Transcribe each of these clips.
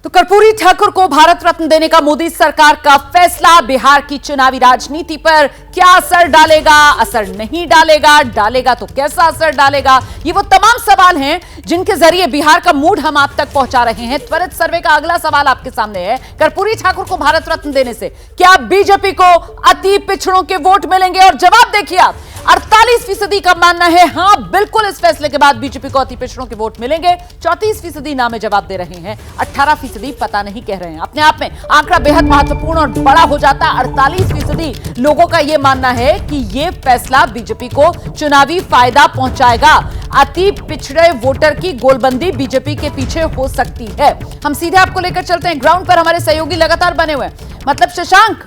तो कर्पूरी ठाकुर को भारत रत्न देने का मोदी सरकार का फैसला बिहार की चुनावी राजनीति पर क्या असर डालेगा, असर नहीं डालेगा, डालेगा तो कैसा असर डालेगा, ये वो तमाम सवाल हैं जिनके जरिए बिहार का मूड हम आप तक पहुंचा रहे हैं। त्वरित सर्वे का अगला सवाल आपके सामने है, कर्पूरी ठाकुर को भारत रत्न देने से क्या बीजेपी को अति पिछड़ों के वोट मिलेंगे? और जवाब देखिए आप, 48% का मानना है हां बिल्कुल इस फैसले के बाद बीजेपी को अति पिछड़ों के वोट मिलेंगे। 34% ना में जवाब दे रहे हैं, 18% पता नहीं कह रहे हैं। अपने आप में आंकड़ा बेहद महत्वपूर्ण और बड़ा हो जाता है। 48% लोगों का यह मानना है कि यह फैसला बीजेपी को चुनावी फायदा पहुंचाएगा। अति पिछड़े वोटर की गोलबंदी बीजेपी के पीछे हो सकती है। हम सीधे आपको लेकर चलते हैं ग्राउंड पर, हमारे सहयोगी लगातार बने हुए हैं। मतलब शशांक,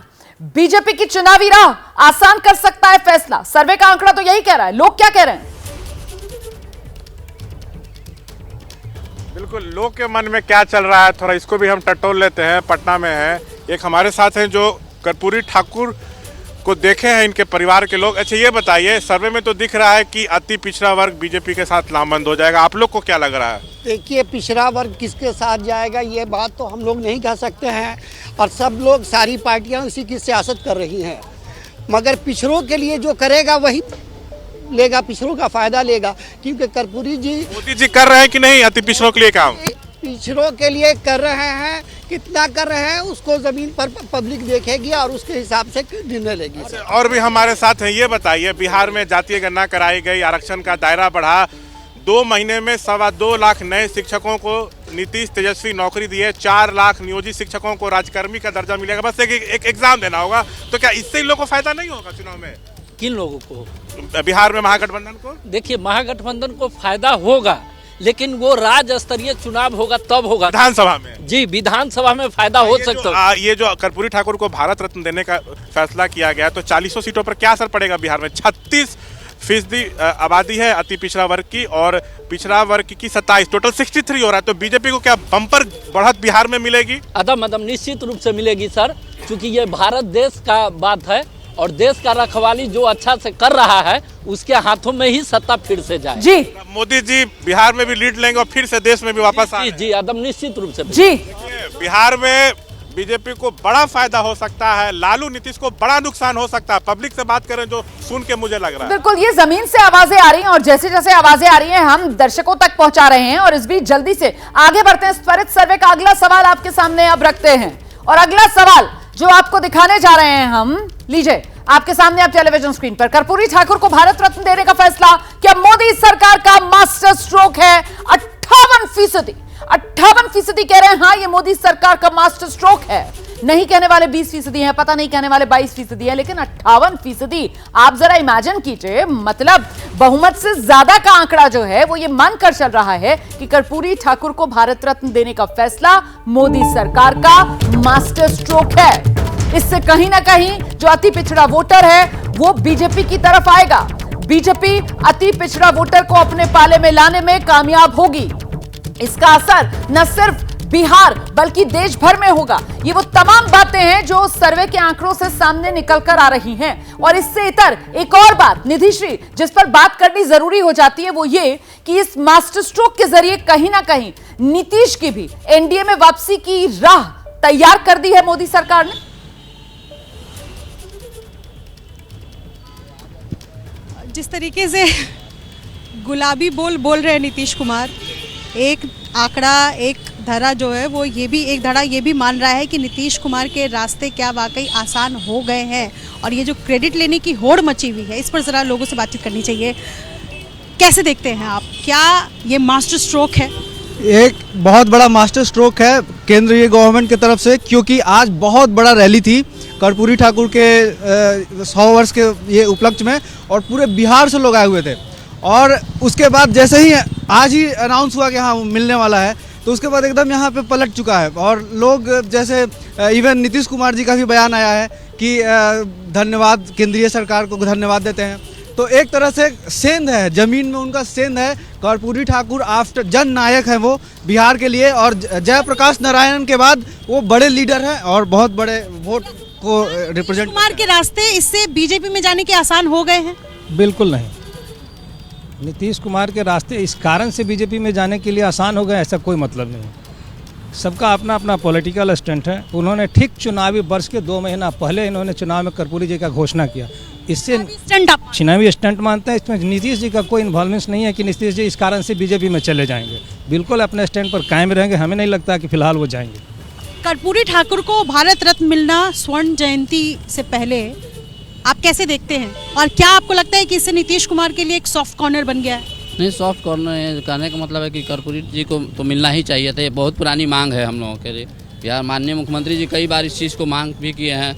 बीजेपी की चुनावी राह आसान कर सकता है फैसला, सर्वे का आंकड़ा तो यही कह रहा है, लोग क्या कह रहे हैं? बिल्कुल, लोग के मन में क्या चल रहा है थोड़ा इसको भी हम टटोल लेते हैं। पटना में है एक हमारे साथ हैं जो कर्पूरी ठाकुर को देखे हैं, इनके परिवार के लोग। अच्छा ये बताइए, सर्वे में तो दिख रहा है कि अति पिछड़ा वर्ग बीजेपी के साथ लामबंद हो जाएगा, आप लोग को क्या लग रहा है? देखिए, पिछड़ा वर्ग किसके साथ जाएगा ये बात तो हम लोग नहीं कह सकते हैं, और सब लोग सारी पार्टियां इसी की सियासत कर रही हैं, मगर पिछड़ों के लिए जो करेगा वही लेगा, पिछड़ों का फायदा लेगा। क्योंकि कर्पूरी जी, मोदी जी कर रहे हैं कि नहीं अति पिछड़ों के लिए काम? पिछड़ों के लिए कर रहे हैं, कितना कर रहे हैं उसको जमीन पर पब्लिक देखेगी और उसके हिसाब से निर्णय लेगी। और भी हमारे साथ हैं, ये बताइए, बिहार में जातीय गणना कराई गई, आरक्षण का दायरा बढ़ा, 2 महीने में 2.25 लाख नए शिक्षकों को नीतीश तेजस्वी नौकरी दी है, 4 लाख नियोजित शिक्षकों को राजकर्मी का दर्जा मिलेगा, बस एक एग्जाम देना होगा। तो क्या इससे इन लोगों को फायदा नहीं होगा चुनाव में? किन लोगों को? बिहार में महागठबंधन को? देखिए, महागठबंधन को फायदा होगा, लेकिन वो राज्य स्तरीय चुनाव होगा तब होगा, विधानसभा में। जी, विधानसभा में फायदा हो सकता है। ये जो कर्पूरी ठाकुर को भारत रत्न देने का फैसला किया गया, तो 40 सीटों पर क्या असर पड़ेगा? बिहार में 36% आबादी है अति पिछड़ा वर्ग की, और पिछड़ा वर्ग की 27, टोटल 63 हो रहा है। तो बीजेपी को क्या बम्पर बढ़त बिहार में मिलेगी? अदम निश्चित रूप से मिलेगी सर, क्योंकि ये भारत देश का बात है और देश का रखवाली जो अच्छा से कर रहा है उसके हाथों में ही सत्ता फिर से जाए। जी, मोदी जी बिहार में भी लीड लेंगे और फिर से देश में भी वापस आए। जी, अदम निश्चित रूप से। जी, बिहार में बीजेपी को बड़ा फायदा हो सकता है, लालू नीतीश को बड़ा नुकसान हो सकता है। पब्लिक से बात करें जो सुन के मुझे लग रहा है। बिल्कुल, ये जमीन से आवाजें आ रही हैं और जैसे जैसे आवाजें आ रही हैं हम दर्शकों तक पहुंचा रहे हैं, और इस बीच जल्दी से आगे बढ़ते हैं। त्वरित सर्वे का अगला सवाल आपके सामने अब रखते हैं, और अगला सवाल जो आपको दिखाने जा रहे हैं हम, लीजिए आपके सामने आप टेलीविजन स्क्रीन पर, कर्पूरी ठाकुर को भारत रत्न देने का फैसला क्या मोदी सरकार का मास्टर स्ट्रोक है? 58% कह रहे हैं हाँ ये मोदी सरकार का मास्टर स्ट्रोक है। नहीं कहने वाले 20% हैं, पता नहीं कहने वाले 22% हैं, लेकिन 58% आप जरा इमेजिन कीजिए, मतलब बहुमत से ज्यादा का आंकड़ा जो है वो ये मानकर चल रहा है कि कर्पूरी ठाकुर को भारत रत्न देने का फैसला मोदी सरकार का मास्टर स्ट्रोक है। इससे कहीं ना कहीं जो अति पिछड़ा वोटर है वो बीजेपी की तरफ आएगा। बीजेपी अति पिछड़ा वोटर को अपने पाले में लाने में कामयाब होगी। इसका असर न सिर्फ बिहार बल्कि देश भर में होगा। ये वो तमाम बातें हैं जो सर्वे के आंकड़ों से सामने निकलकर आ रही हैं। और इससे इतर एक और बात निधिश्री जिस पर बात करनी जरूरी हो जाती है वो ये कि इस मास्टर स्ट्रोक के जरिए कहीं ना कहीं नीतीश की भी एनडीए में वापसी की राह तैयार कर दी है मोदी सरकार ने। जिस तरीके से गुलाबी बोल रहे हैं नीतीश कुमार, एक आंकड़ा, एक धड़ा जो है वो ये भी मान रहा है कि नीतीश कुमार के रास्ते क्या वाकई आसान हो गए हैं, और ये जो क्रेडिट लेने की होड़ मची हुई है इस पर ज़रा लोगों से बातचीत करनी चाहिए। कैसे देखते हैं आप, क्या ये मास्टर स्ट्रोक है? एक बहुत बड़ा मास्टर स्ट्रोक है केंद्रीय गवर्नमेंट की तरफ से, क्योंकि आज बहुत बड़ा रैली थी कर्पूरी ठाकुर के 100 वर्ष के ये उपलक्ष्य में, और पूरे बिहार से लोग आए हुए थे। और उसके बाद जैसे ही आज ही अनाउंस हुआ कि हाँ मिलने वाला है, तो उसके बाद एकदम यहाँ पे पलट चुका है। और लोग जैसे इवन नीतीश कुमार जी का भी बयान आया है कि धन्यवाद, केंद्रीय सरकार को धन्यवाद देते हैं। तो एक तरह से सेंध है, जमीन में उनका सेंध है। कर्पूरी ठाकुर आफ्टर जन नायक है वो बिहार के लिए, और जयप्रकाश नारायण के बाद वो बड़े लीडर हैं और बहुत बड़े वोट को रिप्रेजेंट। कुमार के रास्ते इससे बीजेपी में जाने के आसान हो गए हैं? बिल्कुल नहीं, नीतीश कुमार के रास्ते इस कारण से बीजेपी में जाने के लिए आसान हो गए, ऐसा कोई मतलब नहीं। सबका अपना अपना पॉलिटिकल स्टंट है। उन्होंने ठीक चुनावी वर्ष के 2 महीना पहले इन्होंने चुनाव में कर्पूरी जी का घोषणा किया। इससे स्टंट आप चुनावी स्टंट मानते हैं, इसमें नीतीश जी का कोई इन्वॉल्वमेंट नहीं है कि नीतीश जी इस कारण से बीजेपी में चले जाएंगे। बिल्कुल अपने स्टैंड पर कायम रहेंगे। हमें नहीं लगता कि फिलहाल वो जाएंगे। कर्पूरी ठाकुर को भारत रत्न मिलना स्वर्ण जयंती से पहले आप कैसे देखते हैं, और क्या आपको लगता है कि इससे नीतीश कुमार के लिए एक सॉफ्ट कॉर्नर बन गया है? नहीं, सॉफ्ट कॉर्नर कहने का मतलब है कि कर्पूरी जी को तो मिलना ही चाहिए था। ये बहुत पुरानी मांग है हम लोगों के लिए। बिहार माननीय मुख्यमंत्री जी कई बार इस चीज़ को मांग भी किए हैं,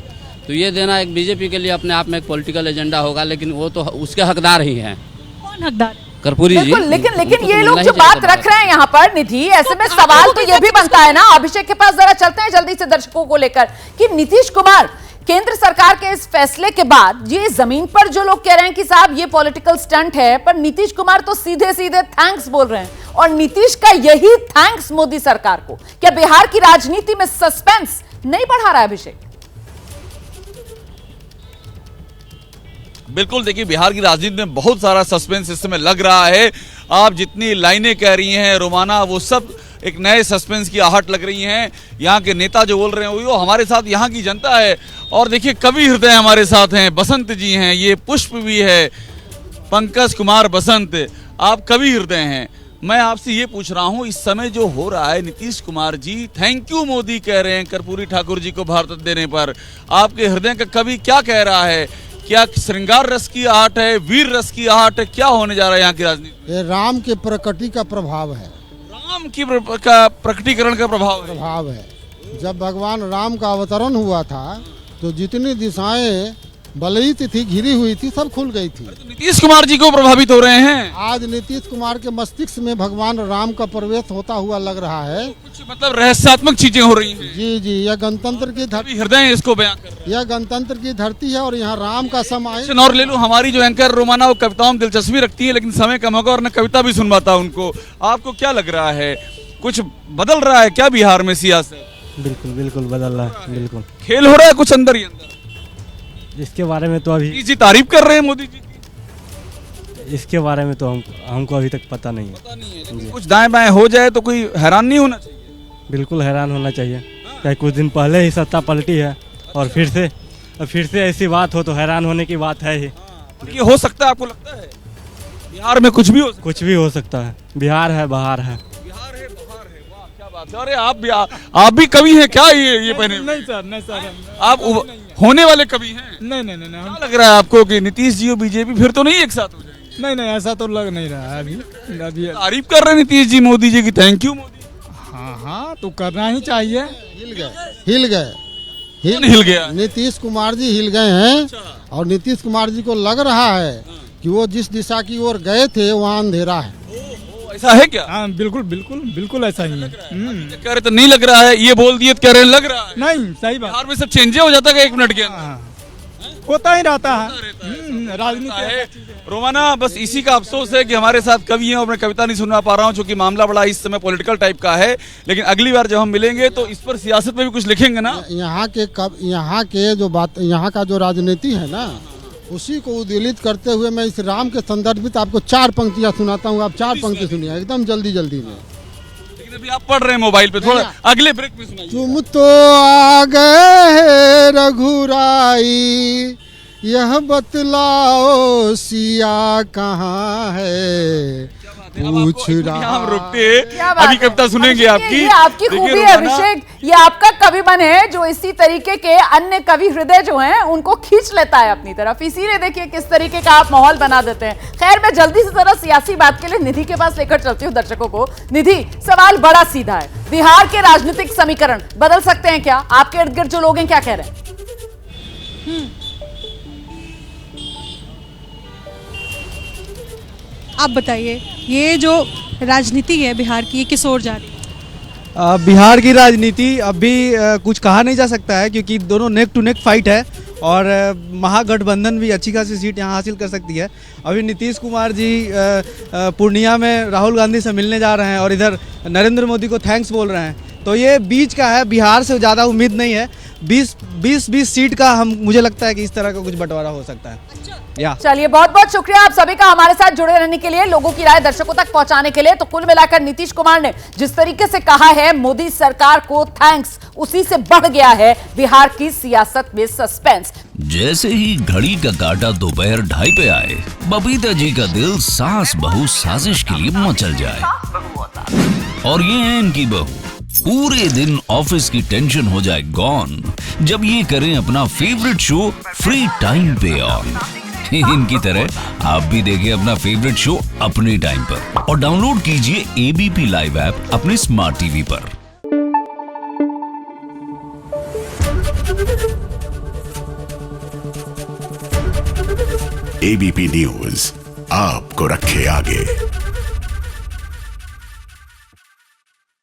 तो ये देना एक बीजेपी के लिए अपने आप में एक पॉलिटिकल एजेंडा होगा, लेकिन वो तो उसके हकदार ही हैं। कौन हकदार है? कर्पूरी जी। बिल्कुल, लेकिन उनको तो ये मिलना लोग ही जो चाहिए बात था रख रहे हैं यहाँ पर निधि, ऐसे में सवाल तो ये भी बनता है ना, अभिषेक के पास जरा चलते हैं जल्दी से दर्शकों को लेकर, कि नीतीश कुमार केंद्र सरकार के इस फैसले के बाद ये जमीन पर जो लोग कह रहे हैं कि साहब ये पॉलिटिकल स्टंट है, पर नीतीश कुमार तो सीधे सीधे थैंक्स बोल रहे हैं, और नीतीश का यही थैंक्स मोदी सरकार को क्या बिहार की राजनीति में सस्पेंस नहीं बढ़ा रहा है? अभिषेक, बिल्कुल, देखिए बिहार की राजनीति में बहुत सारा सस्पेंस इस समय लग रहा है। आप जितनी लाइनें कह रही हैं रोमाना, वो सब एक नए सस्पेंस की आहट लग रही हैं। यहाँ के नेता जो बोल रहे हैं वो हमारे साथ यहाँ की जनता है। और देखिए कवि हृदय हमारे साथ हैं, बसंत जी हैं, ये पुष्प भी है, पंकज कुमार बसंत, आप कवि हृदय हैं। मैं आपसे ये पूछ रहा हूँ, इस समय जो हो रहा है, नीतीश कुमार जी थैंक यू मोदी कह रहे हैं कर्पूरी ठाकुर जी को भारत रत्न देने पर, आपके हृदय का कवि क्या कह रहा है? क्या श्रृंगार रस की आहट है, वीर रस की आहट है, क्या होने जा रहा है यहाँ की राजनीति? ये राम के प्रकृति का प्रभाव है। राम की प्रकटीकरण का प्रभाव है। जब भगवान राम का अवतरण हुआ था तो जितनी दिशाएं बलयित थी, घिरी हुई थी, सब खुल गई थी। तो नीतीश कुमार जी को प्रभावित हो रहे हैं। आज नीतीश कुमार के मस्तिष्क में भगवान राम का प्रवेश होता हुआ लग रहा है। कुछ मतलब रहस्यात्मक चीजें हो रही हैं। जी जी, यह गणतंत्र की धरती, हृदय इसको बयां कर रहा है। यह गणतंत्र की धरती है और यहाँ राम का समय। और ले लो, हमारी जो एंकर रोमाना वो कविताओं में दिलचस्पी रखती है, लेकिन समय कम होगा और न कविता भी सुन पाता उनको। आपको क्या लग रहा है, कुछ बदल रहा है क्या बिहार में सियासत? बिल्कुल बिल्कुल बदल रहा है, बिल्कुल खेल हो रहा है कुछ अंदर ही अंदर। इसके बारे में तो अभी जी तारीफ कर रहे हैं मोदी जी की। इसके बारे में तो हमको अभी तक पता नहीं है। कुछ दाएं बाएं हो जाए तो कोई हैरान नहीं होना चाहिए? बिल्कुल हैरान होना चाहिए। क्या कुछ दिन पहले ही सत्ता पलटी है और फिर से ऐसी बात हो तो हैरान होने की बात है ही। ये हो सकता है, आपको लगता है बिहार में कुछ भी हो सकता है। बिहार है, बहार है। अरे आप भी कवि हैं क्या? ये पहने? नहीं सर, आप होने वाले कवि हैं? नहीं। क्या लग रहा है आपको कि नीतीश जी और बीजेपी फिर तो नहीं एक साथ हो जाएंगे? नहीं, ऐसा तो लग नहीं रहा है अभी। तारीफ कर रहे हैं नीतीश जी मोदी जी की, थैंक यू मोदी। हाँ, तो करना ही चाहिए। हिल गया नीतीश कुमार जी हिल गए हैं। और नीतीश कुमार जी को लग रहा है कि वो जिस दिशा की ओर गए थे वहाँ अंधेरा है। ऐसा है क्या? हाँ, बिल्कुल ऐसा ही है। कह रहे तो नहीं लग रहा है, ये बोल दिए तो कह रहे लग रहा है। नहीं, सही बात। बिहार में सब चेंज हो जाता है 1 मिनट के अंदर? होता ही रहता है राजनीति। रोमाना, बस इसी का अफसोस है कि हमारे साथ कवि हैं और मैं कविता नहीं सुनवा पा रहा हूँ, क्योंकि मामला बड़ा इस समय पॉलिटिकल टाइप का है। लेकिन अगली बार जब हम मिलेंगे तो इस पर सियासत में भी कुछ लिखेंगे ना। यहाँ का जो राजनीति है ना, उसी को उद्वेलित करते हुए मैं इस राम के संदर्भित आपको 4 पंक्तियां सुनाता हूँ। आप 4 पंक्ति सुनिए एकदम जल्दी में। लेकिन अभी आप पढ़ रहे हैं मोबाइल पे, थोड़ा अगले ब्रेक में सुनाइए। तुम तो आ गए रघुराई, यह बतलाओ सिया कहाँ है, पूछ रहा। हम रुकते अभी कविता सुनेंगे आपकी। ये आपकी खूबी है अभिषेक, ये आपका कवि मन है जो इसी तरीके के अन्य कवि हृदय जो हैं उनको खींच लेता है अपनी तरफ। इसीलिए देखिए किस तरीके का आप माहौल बना देते हैं। खैर, मैं जल्दी से जरा सियासी बात के लिए निधि के पास लेकर चलती हूँ दर्शकों को। निधि, सवाल बड़ा सीधा है, बिहार के राजनीतिक समीकरण बदल सकते हैं क्या? आपके इर्द गिर्द जो लोग हैं क्या कह रहे हैं? आप बताइए, ये जो राजनीति है बिहार की, ये किस ओर जा रही है? बिहार की राजनीति अभी कुछ कहा नहीं जा सकता है, क्योंकि दोनों नेक टू नेक फाइट है और महागठबंधन भी अच्छी खासी सीट यहाँ हासिल कर सकती है। अभी नीतीश कुमार जी पूर्णिया में राहुल गांधी से मिलने जा रहे हैं और इधर नरेंद्र मोदी को थैंक्स बोल रहे हैं, तो ये बीच का है। बिहार से ज़्यादा उम्मीद नहीं है। 20 सीट का मुझे लगता है कि इस तरह का कुछ बंटवारा हो सकता है। चलिए, बहुत बहुत शुक्रिया आप सभी का हमारे साथ जुड़े रहने के लिए, लोगों की राय दर्शकों तक पहुंचाने के लिए। तो कुल मिलाकर नीतीश कुमार ने जिस तरीके से कहा है मोदी सरकार को थैंक्स, उसी से बढ़ गया है बिहार की सियासत में सस्पेंस। जैसे ही घड़ी का काटा दोपहर 2:30 पे आए, बबीता जी का दिल सास बहू साजिश के लिए मचल जाए। और ये है इनकी बहू, पूरे दिन ऑफिस की टेंशन हो जाए गॉन जब ये करें अपना फेवरेट शो फ्री टाइम पे ऑन। इनकी तरह आप भी देखें अपना फेवरेट शो अपने टाइम पर और डाउनलोड कीजिए एबीपी लाइव ऐप अपने स्मार्ट टीवी पर। एबीपी न्यूज आपको रखे आगे।